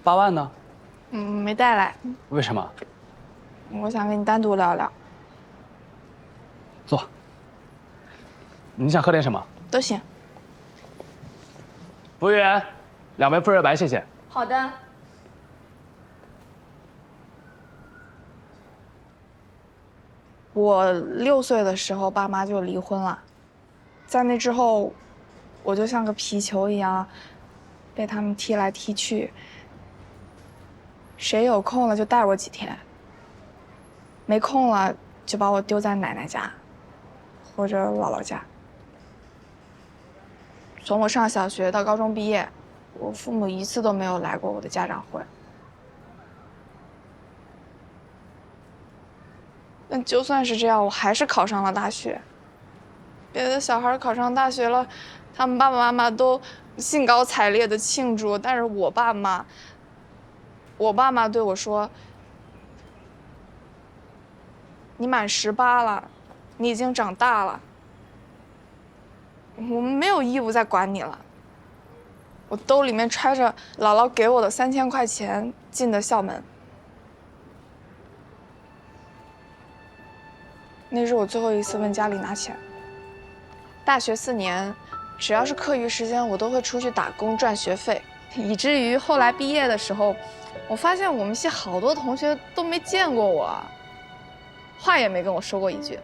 8万呢？没带来。为什么？我想跟你单独聊聊。坐。你想喝点什么？都行。服务员，2杯馥热白，谢谢。好的。我6岁的时候，爸妈就离婚了，在那之后，我就像个皮球一样，被他们踢来踢去。谁有空了就带我几天，没空了就把我丢在奶奶家，或者姥姥家。从我上小学到高中毕业，我父母一次都没有来过我的家长会。但就算是这样，我还是考上了大学。别的小孩考上大学了，他们爸爸妈妈都兴高采烈的庆祝，但是我爸妈对我说：“你满18了，你已经长大了，我们没有义务再管你了。”我兜里面揣着姥姥给我的3000块钱进的校门。那是我最后一次问家里拿钱。大学4年，只要是课余时间，我都会出去打工赚学费，以至于后来毕业的时候，我发现我们系好多同学都没见过我，话也没跟我说过一句。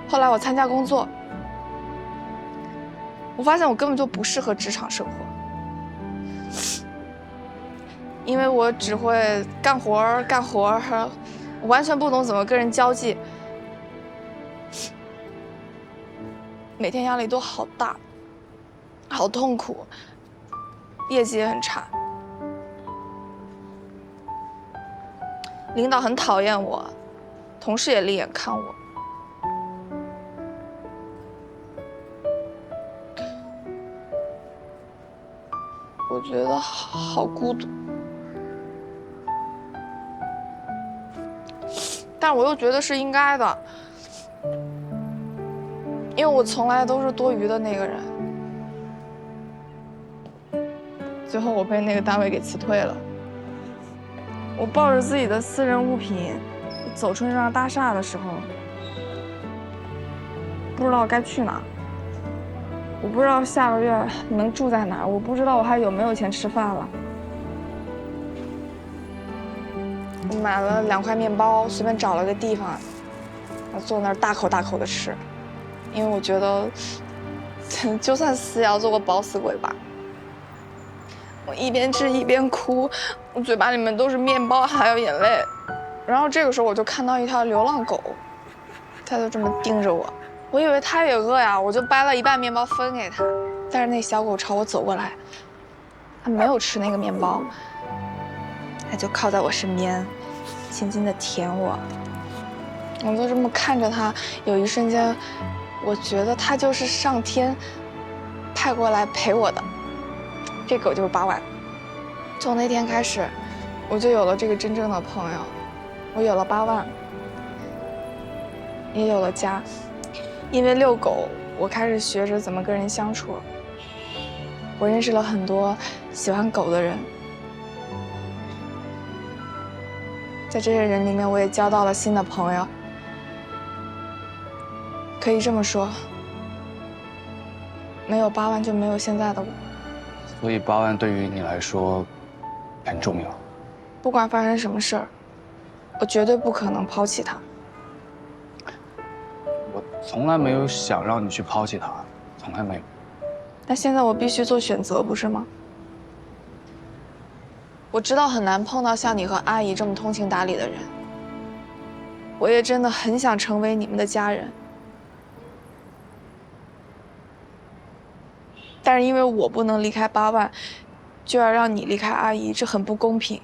后来我参加工作，我发现我根本就不适合职场生活，因为我只会干活，我完全不懂怎么跟人交际，每天压力都好大，好痛苦，业绩也很差，领导很讨厌我，同事也另眼看我。我觉得好孤独，但我又觉得是应该的，因为我从来都是多余的那个人。最后我被那个单位给辞退了。我抱着自己的私人物品走出那幢大厦的时候，不知道该去哪儿。我不知道下个月能住在哪儿，我不知道我还有没有钱吃饭了。我买了2块面包，随便找了个地方，坐那儿大口大口的吃，因为我觉得，就算死也要做个饱死鬼吧。我一边吃一边哭，我嘴巴里面都是面包还有眼泪。然后这个时候我就看到一条流浪狗，它就这么盯着我。我以为它也饿呀，我就掰了一半面包分给它。但是那小狗朝我走过来，它没有吃那个面包，它就靠在我身边，轻轻地舔我。我就这么看着它，有一瞬间，我觉得它就是上天派过来陪我的。这狗就是8万。从那天开始，我就有了这个真正的朋友，我有了8万，也有了家。因为遛狗，我开始学着怎么跟人相处。我认识了很多喜欢狗的人，在这些人里面，我也交到了新的朋友。可以这么说，没有8万就没有现在的我。所以8万对于你来说很重要。不管发生什么事儿，我绝对不可能抛弃他。我从来没有想让你去抛弃他，从来没有。但现在我必须做选择，不是吗？我知道很难碰到像你和阿姨这么通情达理的人，我也真的很想成为你们的家人。但是因为我不能离开8万，就要让你离开阿姨，这很不公平。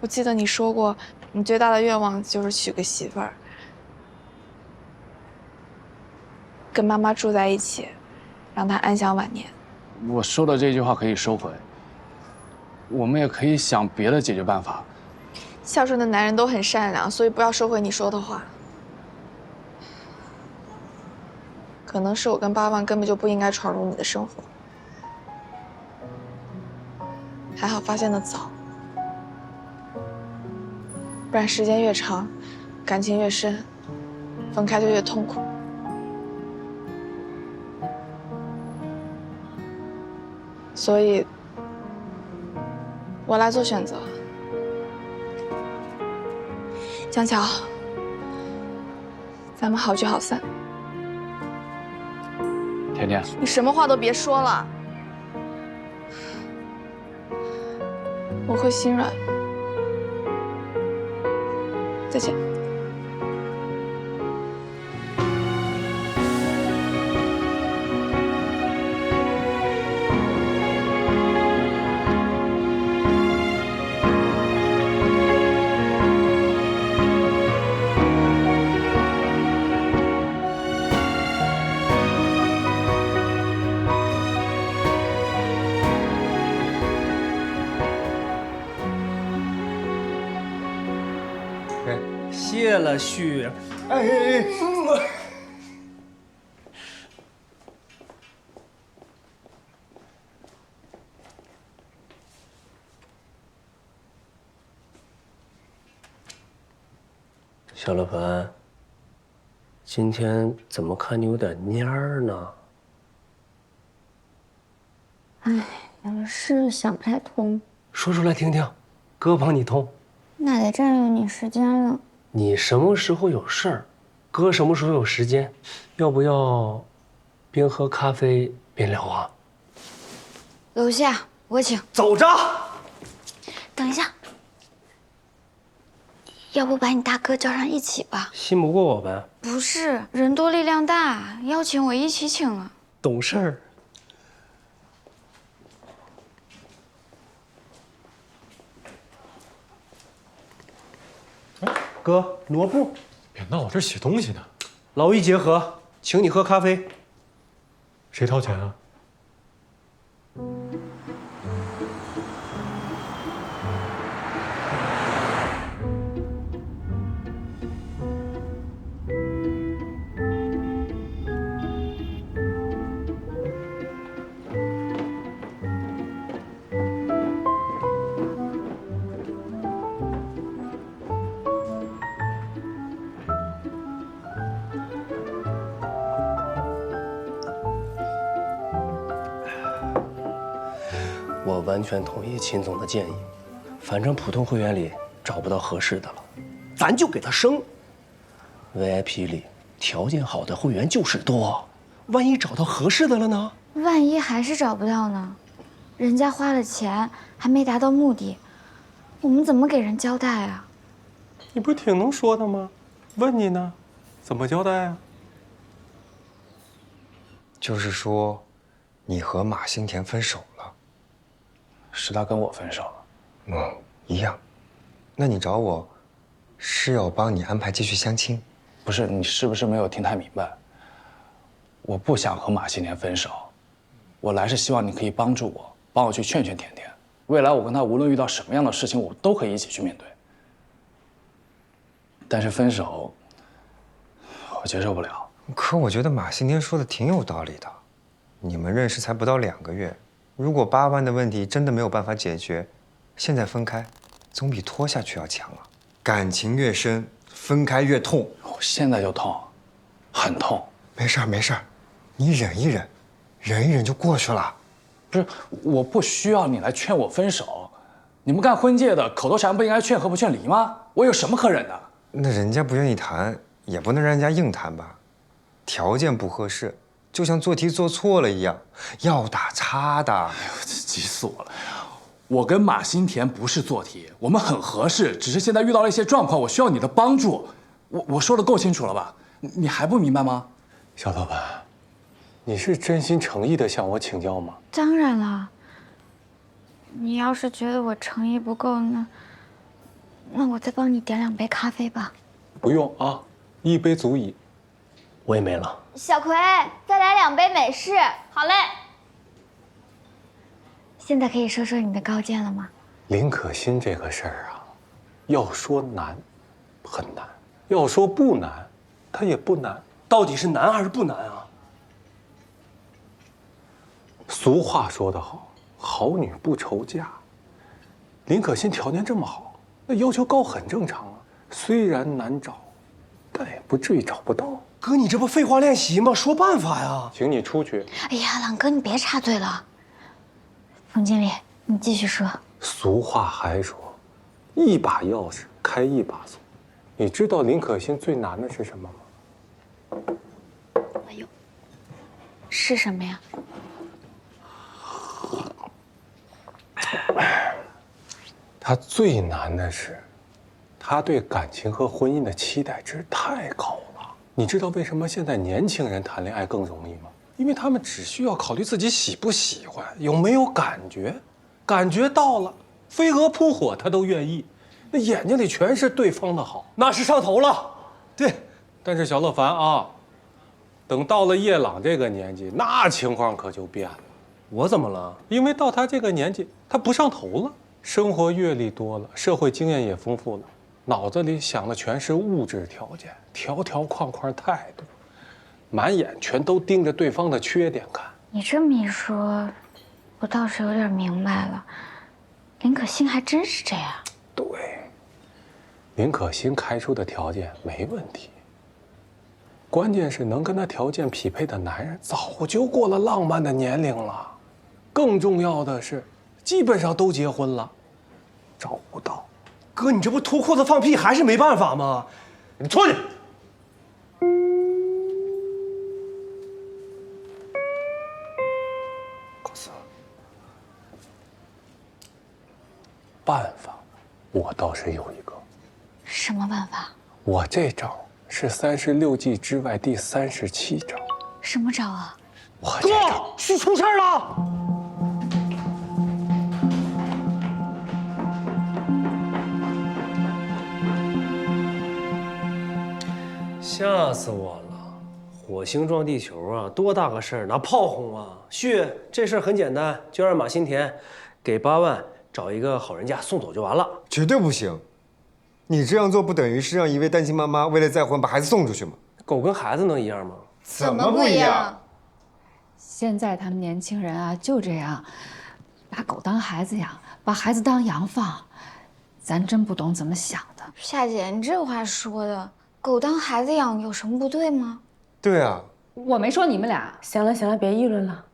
我记得你说过，你最大的愿望就是娶个媳妇儿，跟妈妈住在一起，让她安享晚年。我说的这句话可以收回，我们也可以想别的解决办法。孝顺的男人都很善良，所以不要收回你说的话。可能是我跟8万根本就不应该闯入你的生活。还好发现的早，不然时间越长，感情越深，分开就越痛苦。所以，我来做选择。江桥，咱们好聚好散。甜甜，你什么话都别说了，我会心软。再见。谢了旭。小乐凡，今天怎么看你有点蔫儿呢？哎，有事想不太通。说出来听听，哥帮你通。那得占用你时间了。你什么时候有事儿，哥什么时候有时间？要不要边喝咖啡边聊啊？楼下我请。走着。等一下，要不把你大哥叫上一起吧？信不过我呗？不是，人多力量大，邀请我一起请了。懂事儿。哥，挪步。别闹，我这写东西呢。劳逸结合，请你喝咖啡。谁掏钱啊？我完全同意秦总的建议，反正普通会员里找不到合适的了，咱就给他升。VIP 里条件好的会员就是多，万一找到合适的了呢？万一还是找不到呢？人家花了钱还没达到目的，我们怎么给人交代啊？你不是挺能说的吗？问你呢，怎么交代啊？就是说，你和马新田分手了。是他跟我分手了。一样。那你找我，是要帮你安排继续相亲？不是，你是不是没有听太明白？我不想和马新田分手，我来是希望你可以帮助我，帮我去劝劝甜甜。未来我跟他无论遇到什么样的事情，我都可以一起去面对。但是分手，我接受不了。可我觉得马新田说的挺有道理的。你们认识才不到2个月，如果8万的问题真的没有办法解决，现在分开，总比拖下去要强啊。感情越深，分开越痛。我现在就痛，很痛。没事儿没事儿，你忍一忍，忍一忍就过去了。不是，我不需要你来劝我分手。你们干婚介的，口头禅不应该劝和不劝离吗？我有什么可忍的？那人家不愿意谈，也不能让人家硬谈吧？条件不合适，就像做题做错了一样，要打叉的。哎呦，急死我了！我跟马新田不是做题，我们很合适，只是现在遇到了一些状况，我需要你的帮助。我说的够清楚了吧？你还不明白吗？小老板，你是真心诚意的向我请教吗？当然了，你要是觉得我诚意不够，那我再帮你点2杯咖啡吧。不用啊，1杯足矣。我也没了。小葵，再来2杯美式。好嘞。现在可以说说你的高见了吗？林可欣这个事儿啊，要说难，很难；要说不难，它也不难。到底是难还是不难啊？俗话说得好，好女不愁嫁。林可欣条件这么好，那要求高很正常啊。虽然难找，但也不至于找不到。哥，你这不废话练习吗？说办法呀！请你出去。哎呀，朗哥，你别插嘴了。冯经理，你继续说。俗话还说，一把钥匙开一把锁。你知道林可欣最难的是什么吗？哎呦，是什么呀？他最难的是，他对感情和婚姻的期待值太高了。你知道为什么现在年轻人谈恋爱更容易吗？因为他们只需要考虑自己喜不喜欢，有没有感觉，感觉到了，飞蛾扑火他都愿意。那眼睛里全是对方的好，那是上头了。对。但是小乐凡啊，等到了叶朗这个年纪，那情况可就变了。我怎么了？因为到他这个年纪，他不上头了，生活阅历多了，社会经验也丰富了，脑子里想的全是物质条件，条条框框态度，满眼全都盯着对方的缺点看。你这么一说，我倒是有点明白了。林可欣还真是这样。对，林可欣开出的条件没问题，关键是能跟他条件匹配的男人早就过了浪漫的年龄了，更重要的是，基本上都结婚了，找不到。哥，你这不脱裤子放屁还是没办法吗？你出去！可是，办法我倒是有一个。什么办法？我这招是36计之外第37招。什么招啊？我这招哥，是出事了！吓死我了！火星撞地球啊，多大个事儿，拿炮轰啊！旭，这事儿很简单，就让马新田给8万找一个好人家送走就完了。绝对不行！你这样做不等于是让一位单亲妈妈为了再婚把孩子送出去吗？狗跟孩子能一样吗？怎么不一样？现在他们年轻人啊，就这样，把狗当孩子养，把孩子当洋放，咱真不懂怎么想的。夏姐，你这话说的，狗当孩子养有什么不对吗？对啊，我没说你们俩。行了行了，别议论了，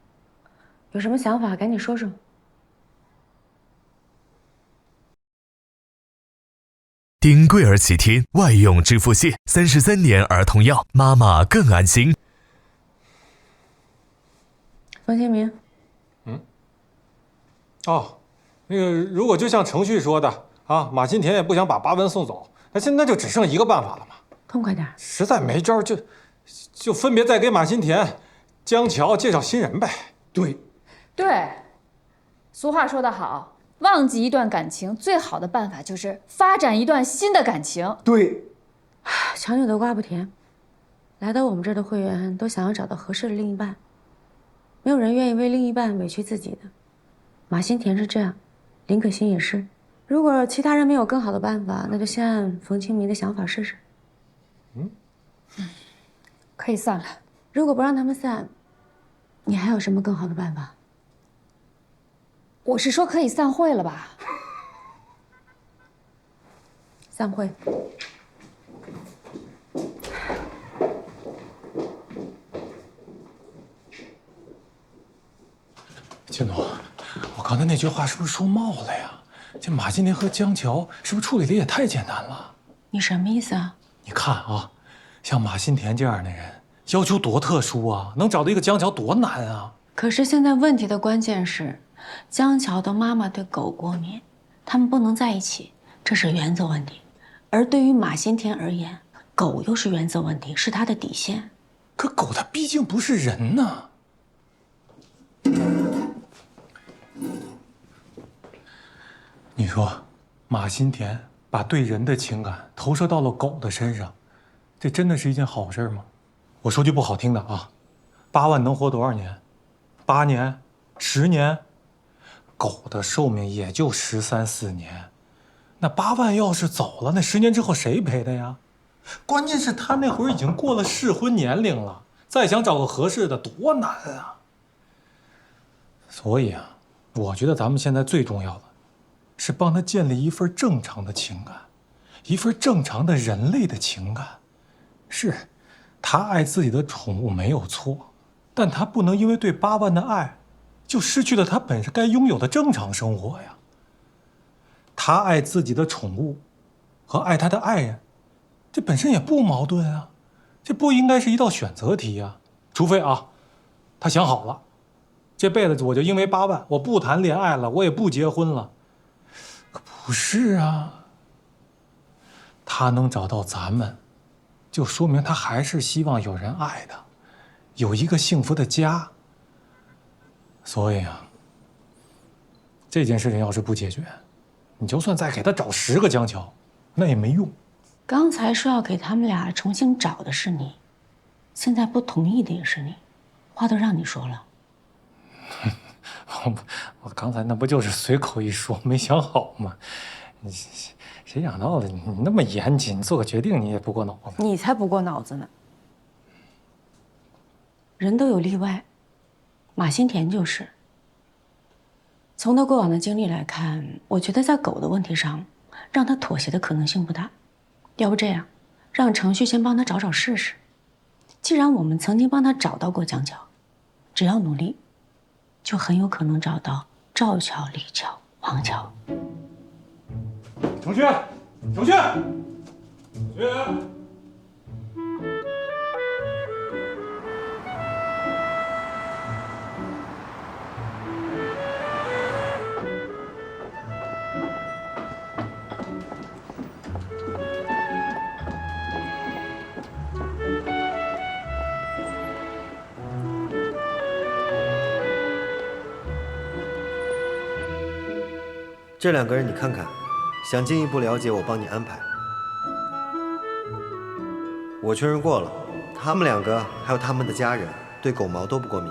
有什么想法赶紧说说。丁贵儿齐天外用致腹泻，33年儿童药，妈妈更安心。冯新明，哦，那个如果就像程序说的啊，马新田也不想把8万送走，那现在就只剩一个办法了嘛。痛快点。实在没招，就分别再给马新田、江桥介绍新人呗。对，对，俗话说得好，忘记一段感情，最好的办法就是发展一段新的感情。对，强扭的瓜不甜，来到我们这儿的会员都想要找到合适的另一半，没有人愿意为另一半委屈自己的。马新田是这样，林可欣也是。如果其他人没有更好的办法，那就先按冯清明的想法试试。可以散了。如果不让他们散，你还有什么更好的办法？我是说可以散会了吧？散会。金总，我刚才那句话是不是说冒了呀？这马新田和江桥是不是处理的也太简单了？你什么意思啊？你看啊，像马新田这样的人，要求多特殊啊，能找到一个江桥多难啊！可是现在问题的关键是，江桥的妈妈对狗过敏，他们不能在一起，这是原则问题。而对于马新田而言，狗又是原则问题，是他的底线。可狗它毕竟不是人呐。你说，马新田把对人的情感投射到了狗的身上，这真的是一件好事吗？我说句不好听的啊，8万能活多少年？8年？10年？狗的寿命也就13、14年，那8万要是走了，那10年之后谁陪他呀？关键是他那会儿已经过了适婚年龄了，再想找个合适的多难啊！所以啊，我觉得咱们现在最重要的是帮他建立一份正常的情感，一份正常的人类的情感。是，他爱自己的宠物没有错，但他不能因为对8万的爱，就失去了他本身该拥有的正常生活呀。他爱自己的宠物，和爱他的爱人，这本身也不矛盾啊，这不应该是一道选择题啊。除非啊，他想好了，这辈子我就因为8万，我不谈恋爱了，我也不结婚了。可不是啊，他能找到咱们，就说明他还是希望有人爱他，有一个幸福的家。所以啊，这件事情要是不解决，你就算再给他找10个江桥，那也没用。刚才说要给他们俩重新找的是你，现在不同意的也是你，话都让你说了。我刚才那不就是随口一说，没想好吗？谁想到的？你那么严谨，做个决定你也不过脑子。你才不过脑子呢。人都有例外，马新田就是。从他过往的经历来看，我觉得在狗的问题上，让他妥协的可能性不大。要不这样，让程序先帮他找找试试。既然我们曾经帮他找到过江桥，只要努力，就很有可能找到赵桥、李桥、王桥。程序，程序，程序。这2个人你看看，想进一步了解我帮你安排。我确认过了，他们2个还有他们的家人对狗毛都不过敏。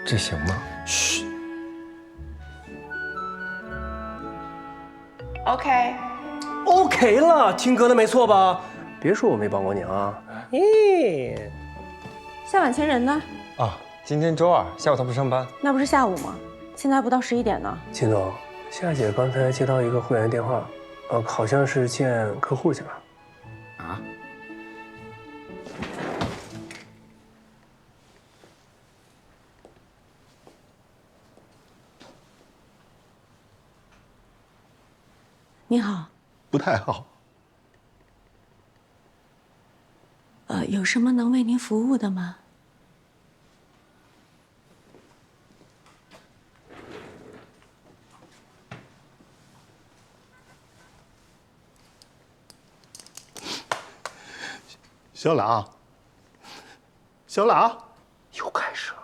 这行吗？嘘。OK 了，听哥的没错吧？别说我没帮过你啊。夏婉清人呢？啊，今天周2下午他不上班。那不是下午吗？现在还不到11点呢。秦总，夏姐刚才接到一个会员电话，好像是见客户去了。啊？你好。不太好。有什么能为您服务的吗？小朗，小朗，又开始了。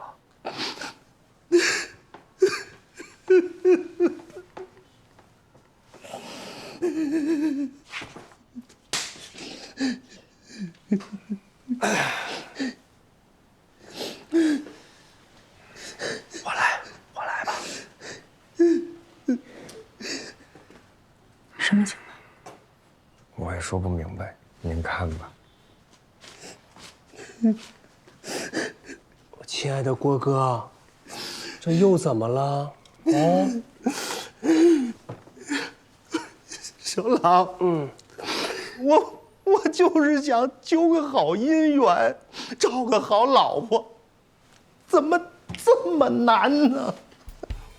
我来吧。什么情况？我也说不明白，您看吧。我亲爱的郭哥，这又怎么了？小朗，我就是想求个好姻缘，找个好老婆，怎么这么难呢？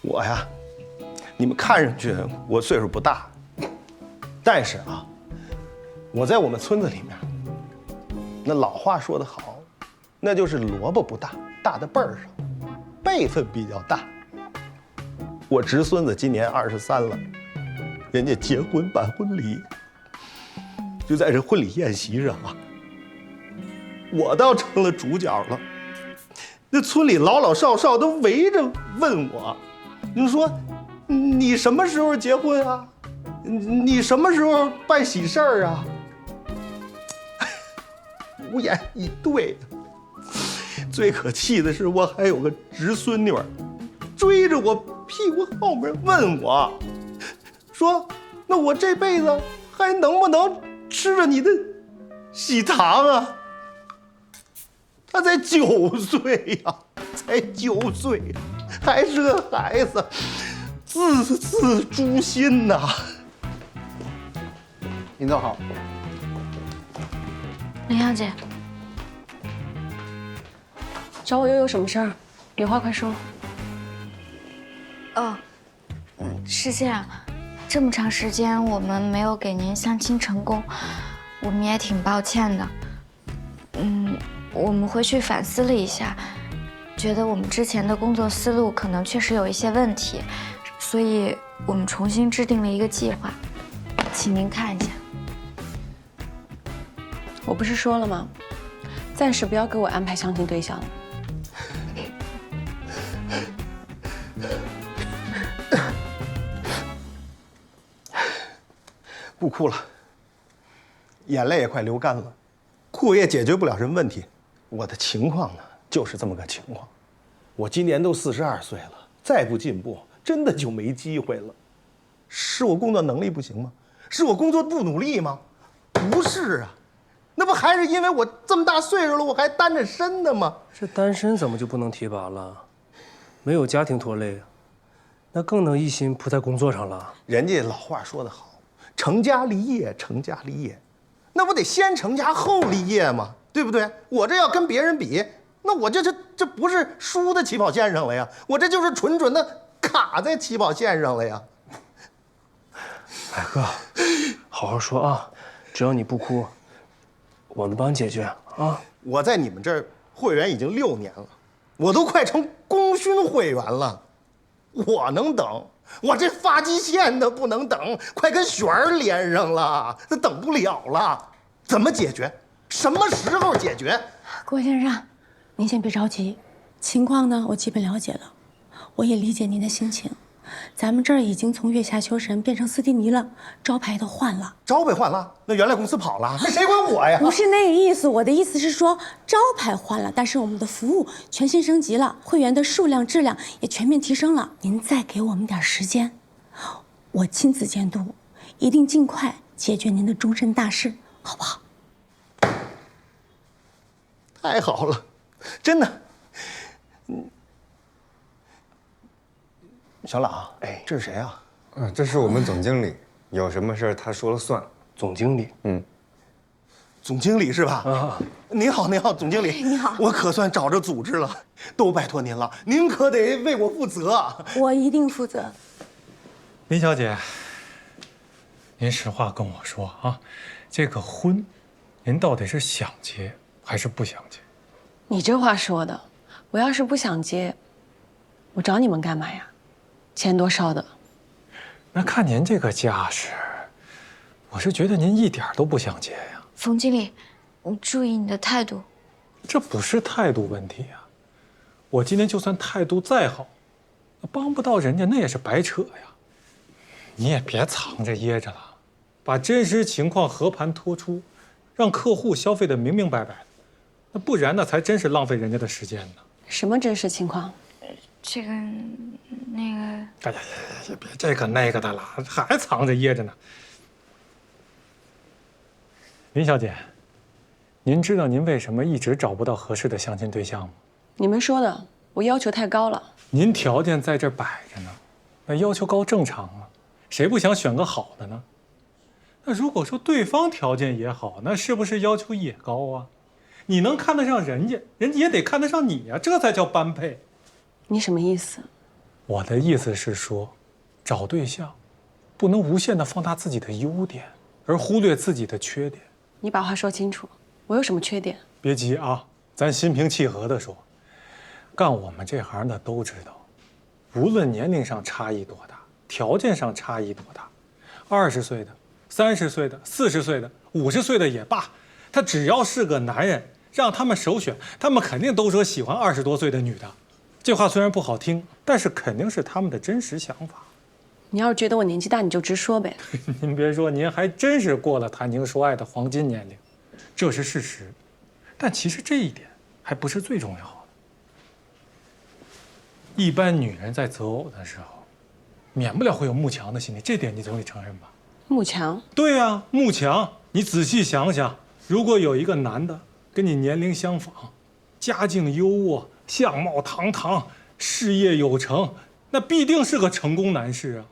我呀，你们看上去我岁数不大，但是啊，我在我们村子里面，那老话说得好，那就是萝卜不大，大在辈儿上，辈分比较大。我侄孙子今年23了，人家结婚办婚礼，就在这婚礼宴席上啊，我倒成了主角了。那村里老老少少都围着问我，你说你什么时候结婚啊？你什么时候办喜事儿啊？无言以对。最可气的是，我还有个侄孙女儿，追着我屁股后面问我，说：“那我这辈子还能不能吃着你的喜糖啊？”他才9岁呀，才9岁，还是个孩子，字字诛心呐。您坐好。林小姐，找我又有什么事儿？有话快说。是这样，这么长时间我们没有给您相亲成功，我们也挺抱歉的。我们回去反思了一下，觉得我们之前的工作思路可能确实有一些问题，所以我们重新制定了一个计划，请您看一下。我不是说了吗？暂时不要给我安排相亲对象了。不哭了，眼泪也快流干了。哭也解决不了什么问题。我的情况呢，就是这么个情况。我今年都42岁了，再不进步，真的就没机会了。是我工作能力不行吗？是我工作不努力吗？不是啊，那不还是因为我这么大岁数了，我还单着身呢吗？这单身怎么就不能提拔了？没有家庭拖累，那更能一心扑在工作上了。人家老话说得好，成家立业，成家立业，那不得先成家后立业吗？对不对？我这要跟别人比，那我这不是输的起跑线上了呀，我这就是纯的卡在起跑线上了呀。哎哥，好好说啊，只要你不哭，我们帮你解决啊。我在你们这儿会员已经6年了，我都快成功勋会员了，我能等？我这发际线都不能等，快跟旋儿连上了，那等不了了。怎么解决？什么时候解决？郭先生，您先别着急，情况呢我基本了解了，我也理解您的心情。咱们这儿已经从月下求神变成斯蒂尼了，招牌都换了。招牌换了？那原来公司跑了？那谁管我呀？不是那个意思，我的意思是说，招牌换了，但是我们的服务全新升级了，会员的数量、质量也全面提升了。您再给我们点时间，我亲自监督，一定尽快解决您的终身大事，好不好？太好了，真的。小朗，哎，这是谁啊？这是我们总经理，有什么事他说了算。总经理，总经理是吧？啊，您好，您好，总经理。你好，我可算找着组织了，都拜托您了，您可得为我负责。我一定负责。林小姐，您实话跟我说啊，这个婚，您到底是想结还是不想结？你这话说的，我要是不想结，我找你们干嘛呀？钱多烧的。那看您这个架势，我是觉得您一点都不想结呀。冯经理，你注意你的态度。这不是态度问题呀，我今天就算态度再好，帮不到人家那也是白扯呀。你也别藏着掖着了，把真实情况和盘托出，让客户消费的明明白白的，那不然那才真是浪费人家的时间呢。什么真实情况？这个，那个……哎呀，别这个那个的了，还藏着掖着呢。林小姐，您知道您为什么一直找不到合适的相亲对象吗？你们说的，我要求太高了。您条件在这摆着呢，那要求高正常啊，谁不想选个好的呢？那如果说对方条件也好，那是不是要求也高啊？你能看得上人家，人家也得看得上你呀，这才叫般配。你什么意思？我的意思是说，找对象不能无限的放大自己的优点，而忽略自己的缺点。你把话说清楚，我有什么缺点？别急啊，咱心平气和的说。干我们这行的都知道，无论年龄上差异多大，条件上差异多大，20岁的、30岁的、40岁的、50岁的也罢，他只要是个男人，让他们首选，他们肯定都说喜欢20多岁的女的。这话虽然不好听，但是肯定是他们的真实想法。你要是觉得我年纪大，你就直说呗。您别说，您还真是过了谈情说爱的黄金年龄，这是事实。但其实这一点还不是最重要的。一般女人在择偶的时候，免不了会有慕强的心理，这点你总得承认吧？慕强？对呀，慕强。你仔细想想，如果有一个男的跟你年龄相仿，家境优渥，相貌堂堂，事业有成，那必定是个成功男士啊。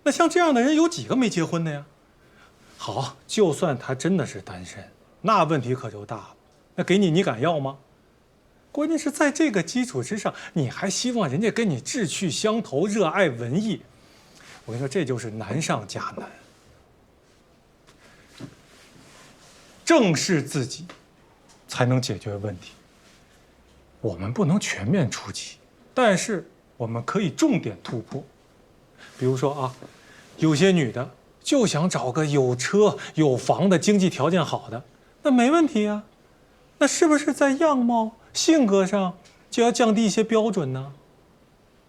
那像这样的人有几个没结婚的呀？好，就算他真的是单身，那问题可就大了。那给你，你敢要吗？关键是在这个基础之上，你还希望人家跟你志趣相投、热爱文艺。我跟你说，这就是难上加难。正视自己，才能解决问题。我们不能全面出击，但是我们可以重点突破。比如说啊，有些女的就想找个有车有房的、经济条件好的，那没问题啊。那是不是在样貌、性格上就要降低一些标准呢？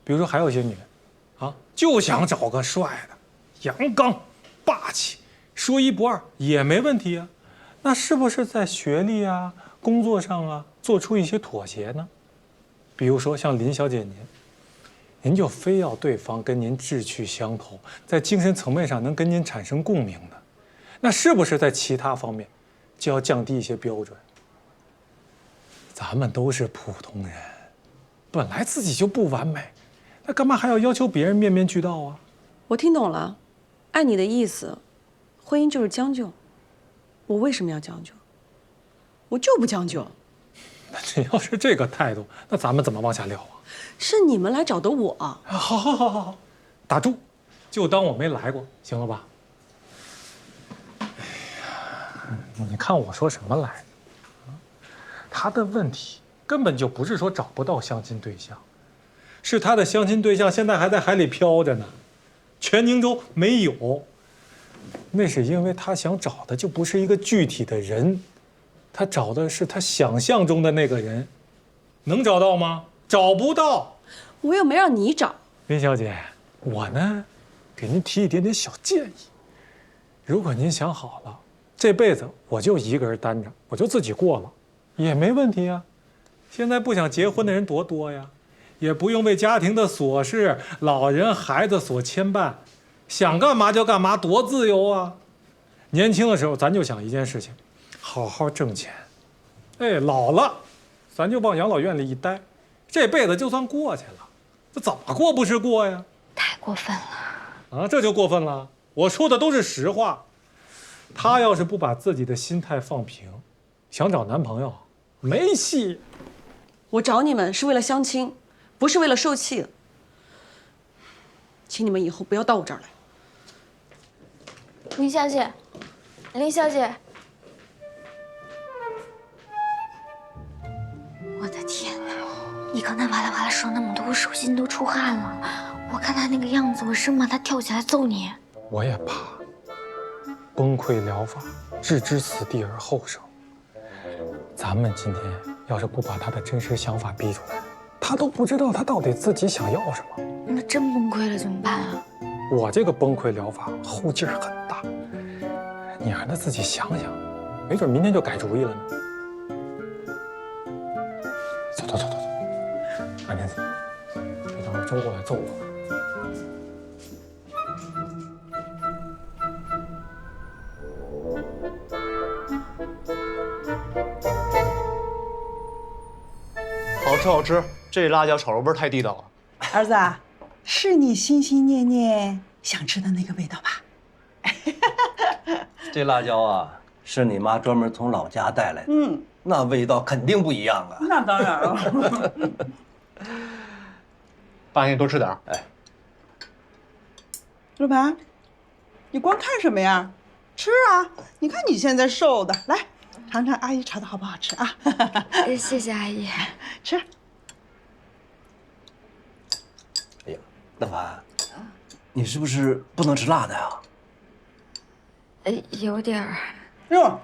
比如说，还有一些女的啊，就想找个帅的、阳刚、霸气、说一不二，也没问题啊。那是不是在学历啊、工作上啊做出一些妥协呢？比如说像林小姐您就非要对方跟您志趣相投，在精神层面上能跟您产生共鸣的，那是不是在其他方面就要降低一些标准？咱们都是普通人，本来自己就不完美，那干嘛还要求别人面面俱到啊？我听懂了，按你的意思，婚姻就是将就。我为什么要将就？我就不将就。那你要是这个态度，那咱们怎么往下聊啊？是你们来找的我。好，打住，就当我没来过，行了吧？哎呀，你看我说什么来着？他的问题根本就不是说找不到相亲对象，是他的相亲对象现在还在海里漂着呢，全宁州没有。那是因为他想找的就不是一个具体的人，他找的是他想象中的那个人，能找到吗？找不到。我又没让你找。林小姐，我呢，给您提一点点小建议。如果您想好了，这辈子我就一个人单着，我就自己过了，也没问题啊。现在不想结婚的人多多呀，也不用为家庭的琐事、老人孩子所牵绊，想干嘛就干嘛，多自由啊！年轻的时候咱就想一件事情，好好挣钱。哎，老了，咱就往养老院里一待，这辈子就算过去了。这怎么过不是过呀？太过分了啊！这就过分了。我说的都是实话。他要是不把自己的心态放平，想找男朋友，没戏。我找你们是为了相亲，不是为了受气的。请你们以后不要到我这儿来。林小姐，林小姐，我的天哪！你刚才哇啦哇啦说那么多，我手心都出汗了。我看他那个样子，我生怕他跳起来揍你。我也怕。崩溃疗法，置之死地而后生。咱们今天要是不把他的真实想法逼出来，他都不知道他到底自己想要什么。那真崩溃了怎么办啊？我这个崩溃疗法后劲儿很大，你让他自己想想，没准明天就改主意了呢。走，安天子，别等会儿周过来揍我。好吃，这辣椒炒肉味儿太地道了。儿子，是你心心念念想吃的那个味道吧？这辣椒啊，是你妈专门从老家带来的。那味道肯定不一样啊。那当然了。爸，你多吃点。哎，陆盘，你光看什么呀？吃啊！你看你现在瘦的，来尝尝阿姨炒的好不好吃啊？谢谢阿姨。吃。哎呀，大凡，你是不是不能吃辣的呀？有点儿。哟，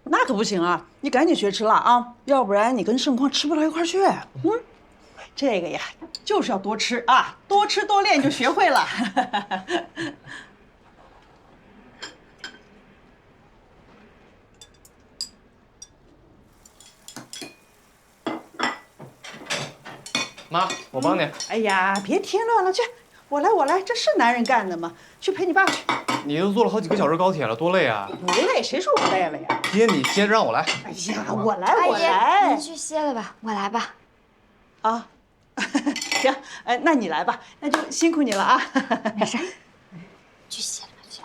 那可不行啊！你赶紧学吃辣啊，要不然你跟盛况吃不到一块去。这个呀，就是要多吃啊，多吃多练就学会了。妈，我帮你。哎呀，别添乱了，去，我来，这是男人干的吗？去陪你爸去。你都坐了好几个小时高铁了，多累啊！不累，谁说我累了呀？爹，你先让我来。哎呀，我来。阿姨，您去歇了吧，我来吧。啊，行，那你来吧，那就辛苦你了啊。没事，去洗了去。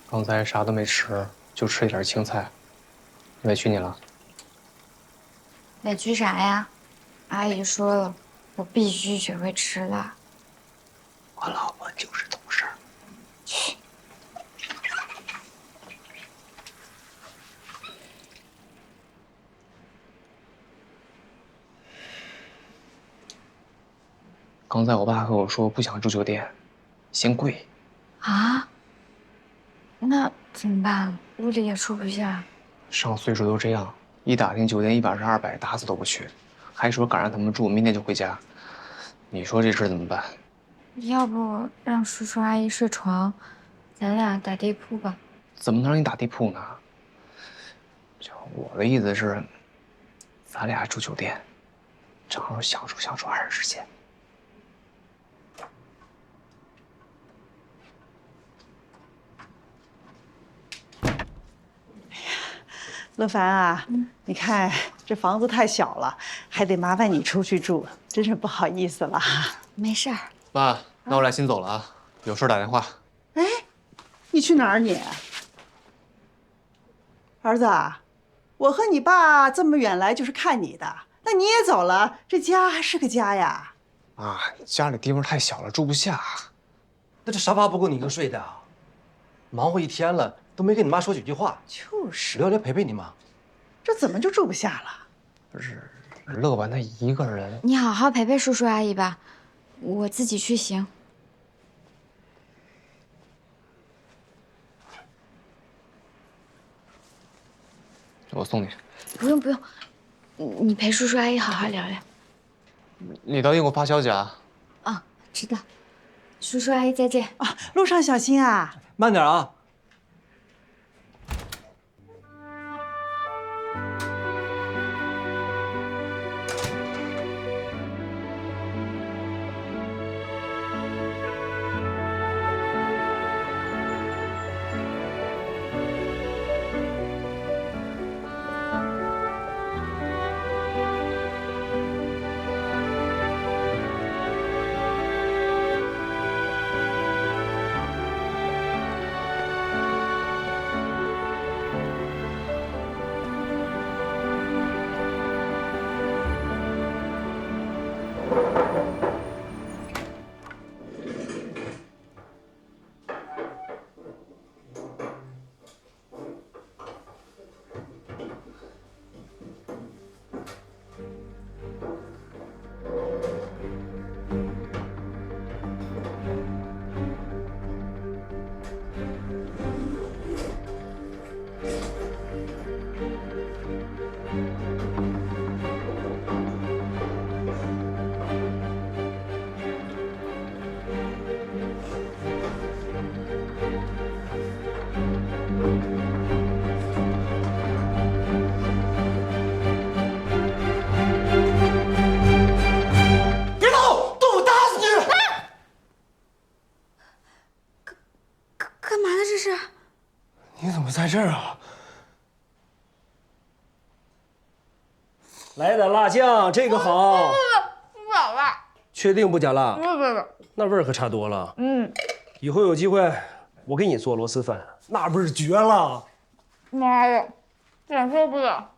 刚才啥都没吃，就吃一点青菜，委屈你了。委屈啥呀？阿姨说了，我必须学会吃辣。我老婆就是懂事儿。去。刚才我爸和我说不想住酒店，嫌贵。啊？那怎么办？屋里也住不下。上岁数都这样，一打听酒店一晚上200，打死都不去，还说敢让他们住，明天就回家。你说这事怎么办？要不让叔叔阿姨睡床，咱俩打地铺吧。怎么能让你打地铺呢？就我的意思是，咱俩住酒店，正好享受20时间。乐凡啊，你看这房子太小了，还得麻烦你出去住，真是不好意思了。没事儿。爸，那我俩先走了啊，有事打电话。哎，你去哪儿你？儿子，我和你爸这么远来就是看你的，那你也走了，这家还是个家呀？啊，家里地方太小了，住不下。那这沙发不够你一个睡的啊？忙活一天了，都没跟你妈说几句话。就是聊聊陪陪你妈。这怎么就住不下了？不是，乐完他一个人。你好好陪陪叔叔阿姨吧，我自己去行。我送你。不用不用，你陪叔叔阿姨好好聊聊。你到店给我发消息啊。啊，知道。叔叔阿姨再见啊，路上小心啊。慢点啊。你怎么在这儿啊？来点辣酱，这个好。不好辣。确定不加辣？不，那味儿可差多了。以后有机会我给你做螺蛳粉，那味儿绝了。妈呀，敢受不了，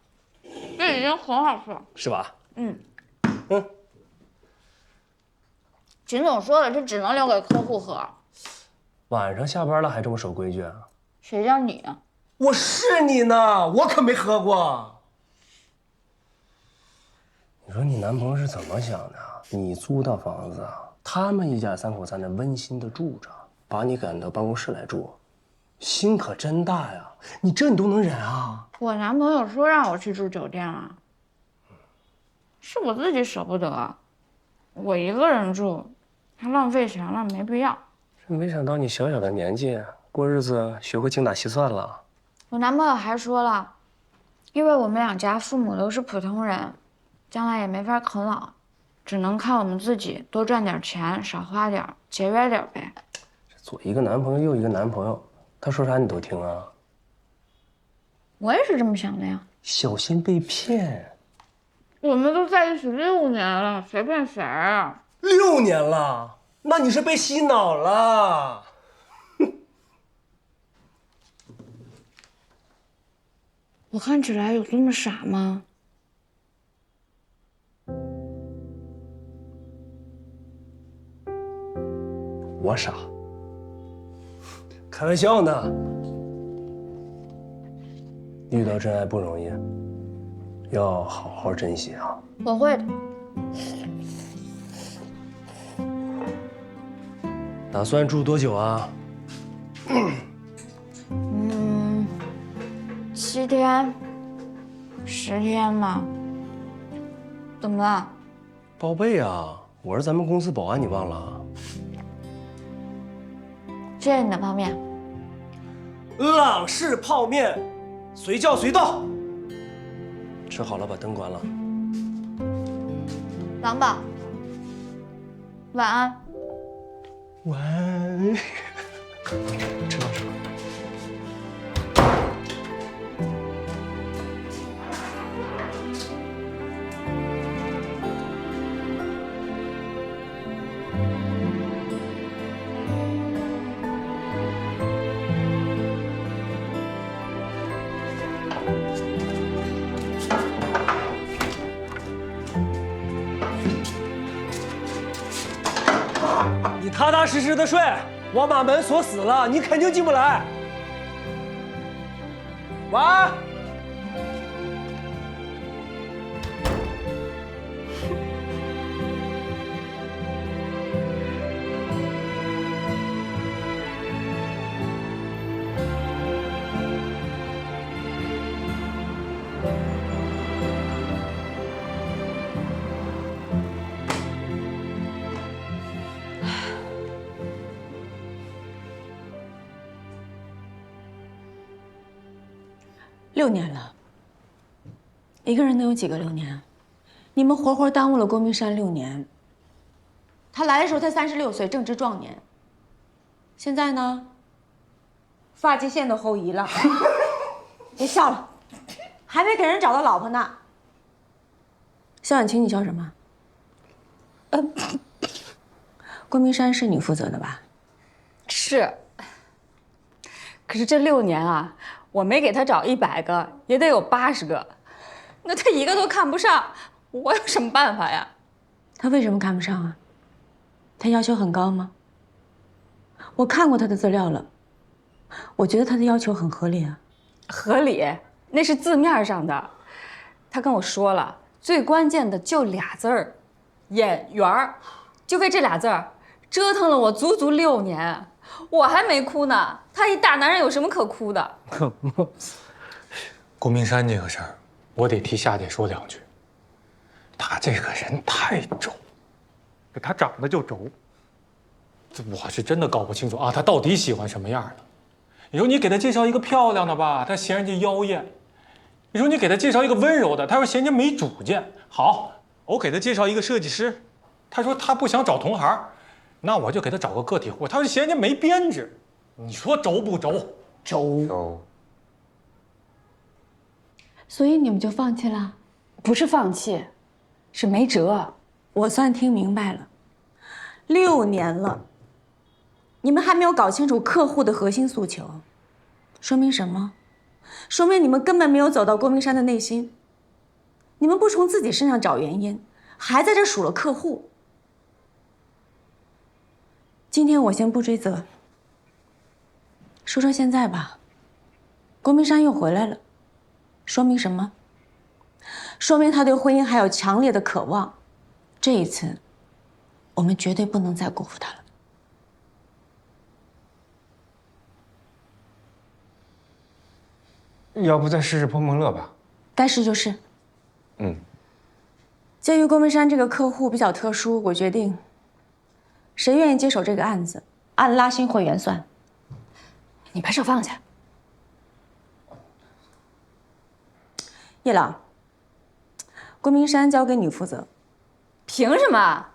这已经很好吃了。是吧？秦总说了，这只能留给客户喝。晚上下班了还这么守规矩啊？谁叫你啊？我是你呢，我可没喝过。你说你男朋友是怎么想的？你租的房子，他们一家3口在那温馨的住着，把你赶到办公室来住，心可真大呀！你都能忍啊？我男朋友说让我去住酒店啊，是我自己舍不得，我一个人住，还浪费钱了，没必要。没想到你小小的年纪过日子学会精打细算了。我男朋友还说了，因为我们2家父母都是普通人，将来也没法啃老，只能靠我们自己多赚点钱，少花点，节约点呗。左一个男朋友，右一个男朋友，他说啥你都听啊？我也是这么想的呀。小心被骗。我们都在一起6年了，谁骗谁啊？6年了，那你是被洗脑了。我看起来有这么傻吗？我傻，开玩笑呢。遇到真爱不容易，要好好珍惜啊。我会的。打算住多久啊？7天、10天吧。怎么了？报备啊！我是咱们公司保安，你忘了？谢谢你的泡面。朗式泡面，随叫随到。吃好了，把灯关了。狼宝，晚安。晚安。吃吧吃吧。你踏踏实实的睡，我把门锁死了，你肯定进不来。晚安。6年了，一个人能有几个6年啊？你们活活耽误了郭明山6年。他来的时候才36岁，正值壮年。现在呢，发际线都后移了。别笑了，还没给人找到老婆呢。肖婉清，你笑什么？郭明山是你负责的吧？是。可是这6年啊，我没给他找100个，也得有80个，那他一个都看不上，我有什么办法呀？他为什么看不上啊？他要求很高吗？我看过他的资料了，我觉得他的要求很合理啊。合理，那是字面上的。他跟我说了，最关键的就俩字儿，眼缘儿。就为这俩字儿，折腾了我足足6年，我还没哭呢。他一大男人有什么可哭的？顾明山这个事儿，我得替夏姐说2句。他这个人太轴，他长得就轴。我是真的搞不清楚啊，他到底喜欢什么样的？你说你给他介绍一个漂亮的吧，他嫌人家妖艳；你说你给他介绍一个温柔的，他说嫌人家没主见。好，我给他介绍一个设计师，他说他不想找同行，那我就给他找个个体户，他说嫌人家没编制。你说轴不轴？轴。所以你们就放弃了？不是放弃，是没辙。我算听明白了，6年了，你们还没有搞清楚客户的核心诉求，说明什么？说明你们根本没有走到郭明山的内心。你们不从自己身上找原因，还在这数落客户。今天我先不追责。说说现在吧，郭明山又回来了，说明什么？说明他对婚姻还有强烈的渴望。这一次，我们绝对不能再辜负他了。要不再试试碰碰乐吧？该试就试。嗯。鉴于郭明山这个客户比较特殊，我决定，谁愿意接手这个案子，按拉新会员算。你把手放下。叶朗，郭明山交给你负责。凭什么？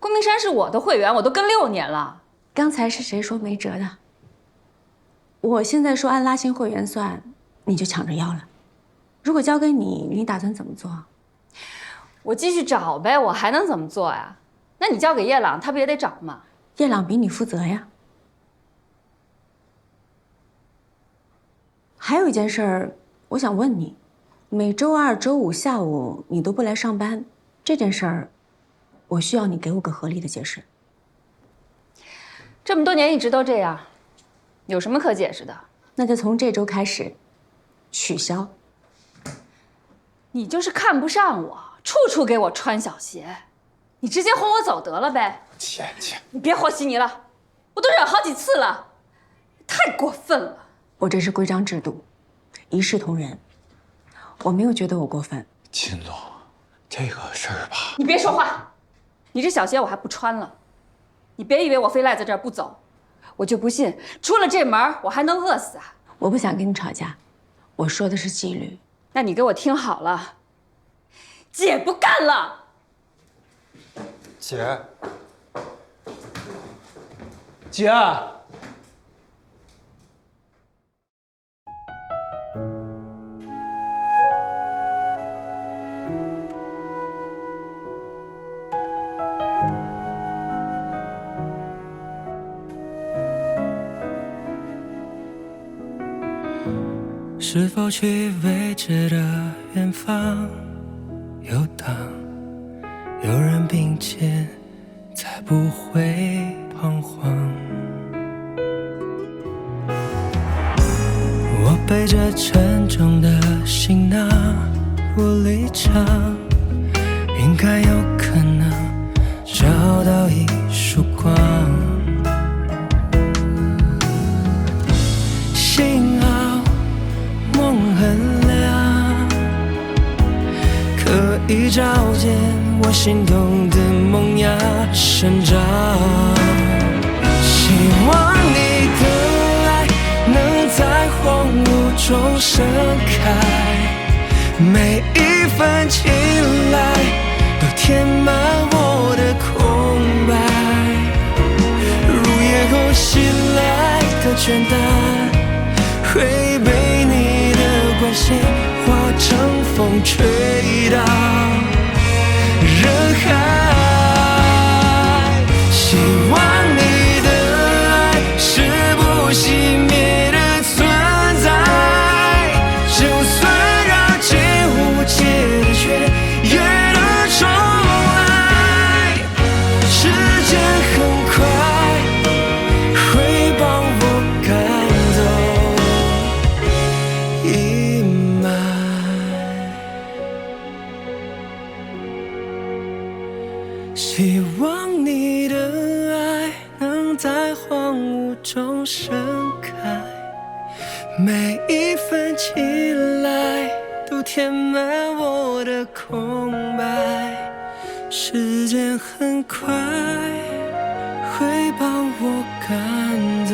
郭明山是我的会员，我都跟6年了。刚才是谁说没辙的？我现在说按拉新会员算，你就抢着要了。如果交给你，你打算怎么做？我继续找呗，我还能怎么做呀？那你交给叶朗，他不也得找吗？叶朗比你负责呀。还有一件事儿，我想问你，每周2、周5下午你都不来上班，这件事儿，我需要你给我个合理的解释。这么多年一直都这样，有什么可解释的？那就从这周开始，取消。你就是看不上我，处处给我穿小鞋，你直接轰我走得了呗。倩倩，你别和稀泥了，我都忍好几次了，太过分了。我这是规章制度，一视同仁，我没有觉得我过分。秦总，这个事儿吧，你别说话，你这小鞋我还不穿了，你别以为我非赖在这儿不走，我就不信出了这门我还能饿死啊！我不想跟你吵架，我说的是纪律。那你给我听好了，姐不干了。姐，姐。是否去未知的远方游荡？有人并肩，才不会彷徨。我背着沉重的行囊不离场，应该有可能找到一束光。幸好梦很亮，可以照见我心动的萌芽生长。希望你的爱能在荒芜中盛开，每一份青睐都填满我的空白。如夜后袭来的倦怠，会被你的关心化成风吹到人海。希望你的爱是不熄灭的存在，就算让解无解的缺也能重来。时间很快会帮我赶走阴霾。希望你的爱能在荒芜中盛开，每一份青睐都填满我的空白。时间很快会帮我赶走